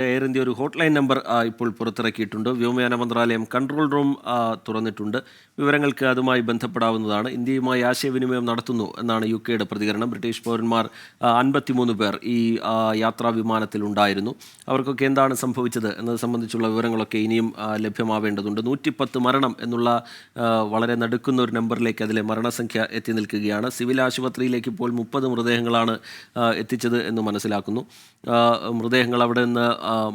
Air India ഒരു hotline number ഇപ്പോൾ പുറത്തിറക്കിയിട്ടുണ്ട്. വ്യോമയാന മന്ത്രാലയം കൺട്രോൾ റൂം തുറന്നിട്ടുണ്ട്. വിവരങ്ങൾക്ക് അതുമായി ബന്ധപ്പെടാവുന്നതാണ്. ഇന്ത്യയുമായി ആശയവിനിമയം നടത്തുന്നു എന്നാണ് യുകെയുടെ പ്രതികരണം. ബ്രിട്ടീഷ് പൗരന്മാർ 53 പേർ ഈ യാത്രാ വിമാനത്തിൽ ഉണ്ടായിരുന്നു. അവർക്കൊക്കെ എന്താണ് സംഭവിച്ചത് എന്നത് സംബന്ധിച്ചുള്ള വിവരങ്ങളൊക്കെ ഇനിയും ലഭ്യമാവേണ്ടതുണ്ട്. 110 മരണം എന്നുള്ള വളരെ നടുക്കുന്ന ഒരു നമ്പറിലേക്ക് അതിലെ മരണസംഖ്യ എത്തി നിൽക്കുകയാണ്. സിവിൽ ആശുപത്രിയിലേക്ക് ഇപ്പോൾ 30 മൃതദേഹങ്ങളാണ് എത്തിച്ചത് എന്ന് മനസ്സിലാക്കുന്നു. മൃതദേഹങ്ങൾ അവിടെ നിന്ന്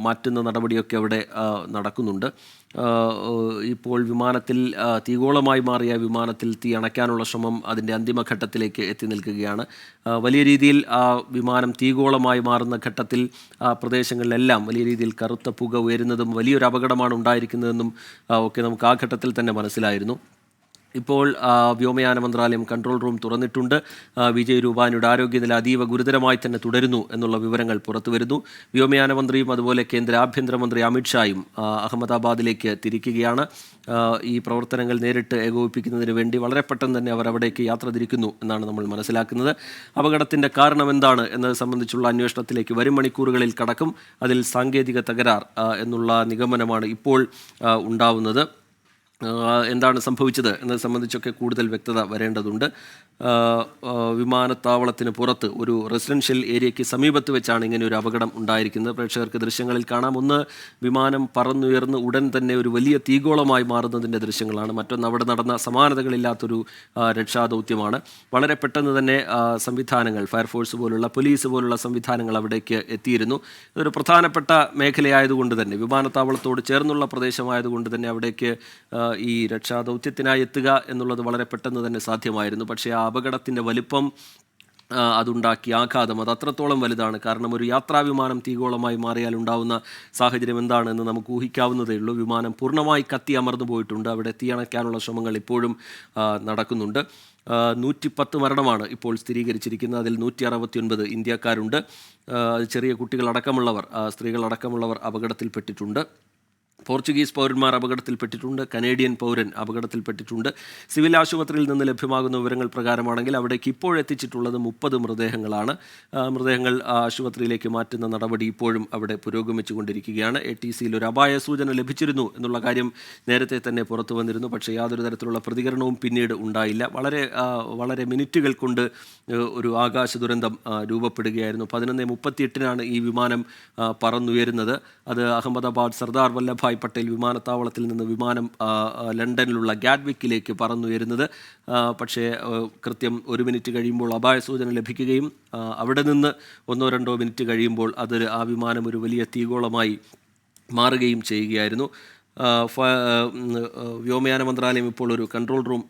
മാറ്റുന്ന നടപടിയൊക്കെ അവിടെ നടക്കുന്നുണ്ട്. ഇപ്പോൾ വിമാനത്തിൽ തീഗോളമായി മാറിയ വിമാനത്തിൽ തീ അണയ്ക്കാനുള്ള ശ്രമം അതിൻ്റെ അന്തിമഘട്ടത്തിലേക്ക് എത്തി നിൽക്കുകയാണ്. വലിയ രീതിയിൽ വിമാനം തീഗോളമായി മാറുന്ന ഘട്ടത്തിൽ പ്രദേശങ്ങളിലെല്ലാം വലിയ രീതിയിൽ കറുത്ത പുക ഉയരുന്നതും വലിയൊരു അപകടമാണ് ഉണ്ടായിരിക്കുന്നതെന്നും ഒക്കെ നമുക്ക് ആ ഘട്ടത്തിൽ തന്നെ മനസ്സിലായിരുന്നു. ഇപ്പോൾ വ്യോമയാന മന്ത്രാലയം കൺട്രോൾ റൂം തുറന്നിട്ടുണ്ട്. വിജയ് രൂപാനിയുടെ ആരോഗ്യനില അതീവ ഗുരുതരമായി തന്നെ തുടരുന്നു എന്നുള്ള വിവരങ്ങൾ പുറത്തു വരുന്നു. വ്യോമയാന മന്ത്രിയും അതുപോലെ കേന്ദ്ര ആഭ്യന്തരമന്ത്രി അമിത്ഷായും അഹമ്മദാബാദിലേക്ക് തിരിക്കുകയാണ്. ഈ പ്രവർത്തനങ്ങൾ നേരിട്ട് ഏകോപിപ്പിക്കുന്നതിന് വേണ്ടി വളരെ പെട്ടെന്ന് തന്നെ അവർ അവിടേക്ക് യാത്ര തിരിക്കുന്നു എന്നാണ് നമ്മൾ മനസ്സിലാക്കുന്നത്. അപകടത്തിൻ്റെ കാരണം എന്താണ് എന്നത് സംബന്ധിച്ചുള്ള അന്വേഷണത്തിലേക്ക് വരും മണിക്കൂറുകളിൽ കടക്കും. അതിൽ സാങ്കേതിക തകരാർ എന്നുള്ള നിഗമനമാണ് ഇപ്പോൾ ഉണ്ടാവുന്നത്. എന്താണ് സംഭവിച്ചത് എന്നത് സംബന്ധിച്ചൊക്കെ കൂടുതൽ വ്യക്തത വരേണ്ടതുണ്ട്. വിമാനത്താവളത്തിന് പുറത്ത് ഒരു റെസിഡൻഷ്യൽ ഏരിയയ്ക്ക് സമീപത്ത് വെച്ചാണ് ഇങ്ങനെ ഒരു അപകടം ഉണ്ടായിരിക്കുന്നത്. പ്രേക്ഷകർക്ക് ദൃശ്യങ്ങളിൽ കാണാം. ഒന്ന്, വിമാനം പറന്നുയർന്ന് ഉടൻ തന്നെ ഒരു വലിയ തീഗോളമായി മാറുന്നതിൻ്റെ ദൃശ്യങ്ങളാണ്. മറ്റൊന്ന്, അവിടെ നടന്ന സമാനതകളില്ലാത്തൊരു രക്ഷാദൗത്യമാണ്. വളരെ പെട്ടെന്ന് തന്നെ സംവിധാനങ്ങൾ, ഫയർഫോഴ്സ് പോലുള്ള, പോലീസ് പോലുള്ള സംവിധാനങ്ങൾ അവിടേക്ക് എത്തിയിരുന്നു. ഇതൊരു പ്രധാനപ്പെട്ട മേഖലയായതുകൊണ്ട് തന്നെ, വിമാനത്താവളത്തോട് ചേർന്നുള്ള പ്രദേശമായതുകൊണ്ട് തന്നെ അവിടേക്ക് ഈ രക്ഷാദൗത്യത്തിനായി എത്തുക എന്നുള്ളത് വളരെ പെട്ടെന്ന് തന്നെ സാധ്യമായിരുന്നു. പക്ഷേ ആ അപകടത്തിൻ്റെ വലിപ്പം, അതുണ്ടാക്കിയ ആഘാതം അത് അത്രത്തോളം വലുതാണ്. കാരണം ഒരു യാത്രാവിമാനം തീഗോളമായി മാറിയാൽ ഉണ്ടാവുന്ന സാഹചര്യം എന്താണെന്ന് നമുക്ക് ഊഹിക്കാവുന്നതേ ഉള്ളൂ. വിമാനം പൂർണ്ണമായി കത്തി അമർന്നു പോയിട്ടുണ്ട്. അവിടെ തീയണയ്ക്കാനുള്ള ശ്രമങ്ങൾ ഇപ്പോഴും നടക്കുന്നുണ്ട്. 110 മരണമാണ് ഇപ്പോൾ സ്ഥിരീകരിച്ചിരിക്കുന്നത്. അതിൽ 169 ഇന്ത്യക്കാരുണ്ട്. ചെറിയ കുട്ടികളടക്കമുള്ളവർ, സ്ത്രീകളടക്കമുള്ളവർ അപകടത്തിൽപ്പെട്ടിട്ടുണ്ട്. പോർച്ചുഗീസ് പൗരന്മാർ അപകടത്തിൽപ്പെട്ടിട്ടുണ്ട്. കനേഡിയൻ പൗരൻ അപകടത്തിൽപ്പെട്ടിട്ടുണ്ട്. സിവിൽ ആശുപത്രിയിൽ നിന്ന് ലഭ്യമാകുന്ന വിവരങ്ങൾ പ്രകാരമാണെങ്കിൽ അവിടേക്ക് ഇപ്പോഴെത്തിച്ചിട്ടുള്ളത് 30 മൃതദേഹങ്ങളാണ്. മൃതദേഹങ്ങൾ ആശുപത്രിയിലേക്ക് മാറ്റുന്ന നടപടി ഇപ്പോഴും അവിടെ പുരോഗമിച്ചുകൊണ്ടിരിക്കുകയാണ്. ATCയിൽ ഒരു അപായ സൂചന ലഭിച്ചിരുന്നു എന്നുള്ള കാര്യം നേരത്തെ തന്നെ പുറത്തു വന്നിരുന്നു. പക്ഷേ യാതൊരു തരത്തിലുള്ള പ്രതികരണവും പിന്നീട് ഉണ്ടായില്ല. വളരെ മിനിറ്റുകൾ കൊണ്ട് ഒരു ആകാശ ദുരന്തം രൂപപ്പെടുകയായിരുന്നു. 11:38 ഈ വിമാനം പറന്നുയരുന്നത്. അത് അഹമ്മദാബാദ് സർദാർ വല്ലഭായ് പട്ടേൽ വിമാനത്താവളത്തിൽ നിന്ന് വിമാനം ലണ്ടനിലുള്ള ഗാറ്റ്വിക്കിലേക്ക് പറന്നുയരുന്നത്. പക്ഷേ കൃത്യം 1 മിനിറ്റ് കഴിയുമ്പോൾ അപായ സൂചന ലഭിക്കുകയും അവിടെ നിന്ന് 1-2 മിനിറ്റ് കഴിയുമ്പോൾ ആ വിമാനം ഒരു വലിയ തീഗോളമായി മാറുകയും ചെയ്യുകയായിരുന്നു. വ്യോമയാന മന്ത്രാലയം ഇപ്പോൾ ഒരു കൺട്രോൾ റൂം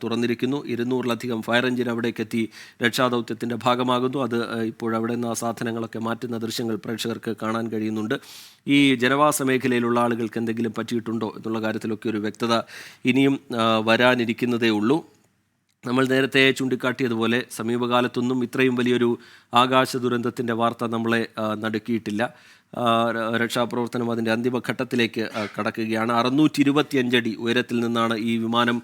തുറന്നിരിക്കുന്നു. 200-ലധികം ഫയർ എഞ്ചിൻ അവിടേക്ക് എത്തി രക്ഷാദൗത്യത്തിൻ്റെ ഭാഗമാകുന്നു. അത് ഇപ്പോഴവിടെ നിന്ന് ആ സാധനങ്ങളൊക്കെ മാറ്റുന്ന ദൃശ്യങ്ങൾ പ്രേക്ഷകർക്ക് കാണാൻ കഴിയുന്നുണ്ട്. ഈ ജനവാസ മേഖലയിലുള്ള ആളുകൾക്ക് എന്തെങ്കിലും പറ്റിയിട്ടുണ്ടോ എന്നുള്ള കാര്യത്തിലൊക്കെ ഒരു വ്യക്തത ഇനിയും വരാനിരിക്കുന്നതേ ഉള്ളൂ. നമ്മൾ നേരത്തെ ചൂണ്ടിക്കാട്ടിയതുപോലെ സമീപകാലത്തൊന്നും ഇത്രയും വലിയൊരു ആകാശ ദുരന്തത്തിൻ്റെ വാർത്ത നമ്മളെ നടുക്കിയിട്ടില്ല. രക്ഷാപ്രവർത്തനം അതിൻ്റെ അന്തിമഘട്ടത്തിലേക്ക് കടക്കുകയാണ്. 625 അടി ഉയരത്തിൽ നിന്നാണ് ഈ വിമാനം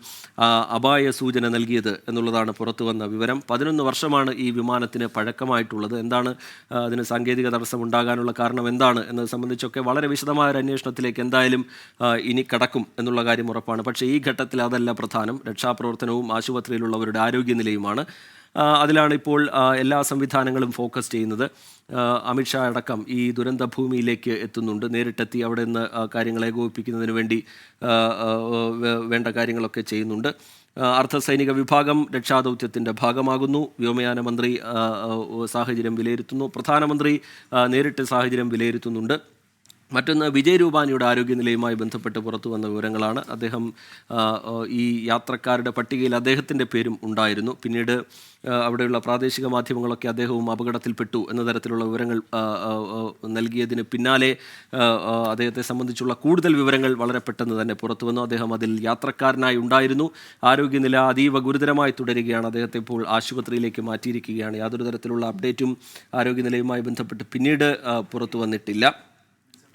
അപായ സൂചന നൽകിയത് എന്നുള്ളതാണ് പുറത്തു വന്ന വിവരം. 11 വർഷമാണ് ഈ വിമാനത്തിന് പഴക്കമായിട്ടുള്ളത്. എന്താണ് അതിന് സാങ്കേതിക തടസ്സം ഉണ്ടാകാനുള്ള കാരണം എന്താണ് എന്നത് സംബന്ധിച്ചൊക്കെ വളരെ വിശദമായ ഒരു അന്വേഷണത്തിലേക്ക് എന്തായാലും ഇനി കടക്കും എന്നുള്ള കാര്യം ഉറപ്പാണ്. പക്ഷേ ഈ ഘട്ടത്തിൽ അതല്ല പ്രധാനം. രക്ഷാപ്രവർത്തനവും ആശുപത്രിയിലുള്ളവരുടെ ആരോഗ്യനിലയും അതിലാണ് ഇപ്പോൾ എല്ലാ സംവിധാനങ്ങളും ഫോക്കസ് ചെയ്യുന്നത്. അമിത്ഷാ അടക്കം ഈ ദുരന്ത ഭൂമിയിലേക്ക് എത്തുന്നുണ്ട്. നേരിട്ടെത്തി അവിടെ നിന്ന് കാര്യങ്ങൾ ഏകോപിപ്പിക്കുന്നതിന് വേണ്ടി വേണ്ട കാര്യങ്ങളൊക്കെ ചെയ്യുന്നുണ്ട്. അർദ്ധസൈനിക വിഭാഗം രക്ഷാദൗത്യത്തിൻ്റെ ഭാഗമാകുന്നു. വ്യോമയാന മന്ത്രി സാഹചര്യം വിലയിരുത്തുന്നു. പ്രധാനമന്ത്രി നേരിട്ട് സാഹചര്യം വിലയിരുത്തുന്നുണ്ട്. മറ്റൊന്ന്, വിജയ് രൂപാനിയുടെ ആരോഗ്യനിലയുമായി ബന്ധപ്പെട്ട് പുറത്തു വന്ന വിവരങ്ങളാണ്. അദ്ദേഹം ഈ യാത്രക്കാരുടെ പട്ടികയിൽ അദ്ദേഹത്തിൻ്റെ പേരും ഉണ്ടായിരുന്നു. പിന്നീട് അവിടെയുള്ള പ്രാദേശിക മാധ്യമങ്ങളൊക്കെ അദ്ദേഹവും അപകടത്തിൽപ്പെട്ടു എന്ന തരത്തിലുള്ള വിവരങ്ങൾ നൽകിയതിന് പിന്നാലെ അദ്ദേഹത്തെ സംബന്ധിച്ചുള്ള കൂടുതൽ വിവരങ്ങൾ വളരെ പെട്ടെന്ന് തന്നെ പുറത്തു വന്നു. അദ്ദേഹം അതിൽ യാത്രക്കാരനായി ഉണ്ടായിരുന്നു. ആരോഗ്യനില അതീവ ഗുരുതരമായി തുടരുകയാണ്. അദ്ദേഹത്തെ ഇപ്പോൾ ആശുപത്രിയിലേക്ക് മാറ്റിയിരിക്കുകയാണ്. യാതൊരു തരത്തിലുള്ള അപ്ഡേറ്റും ആരോഗ്യനിലയുമായി ബന്ധപ്പെട്ട് പിന്നീട് പുറത്തു വന്നിട്ടില്ല.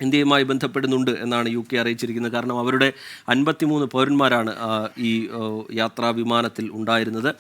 ഇന്ത്യയുമായി ബന്ധപ്പെടുന്നുണ്ട് എന്നാണ് UK അറിയിച്ചിരിക്കുന്നത്. കാരണം അവരുടെ 53 പൗരന്മാരാണ് ഈ യാത്രാ വിമാനത്തിൽ ഉണ്ടായിരുന്നത്.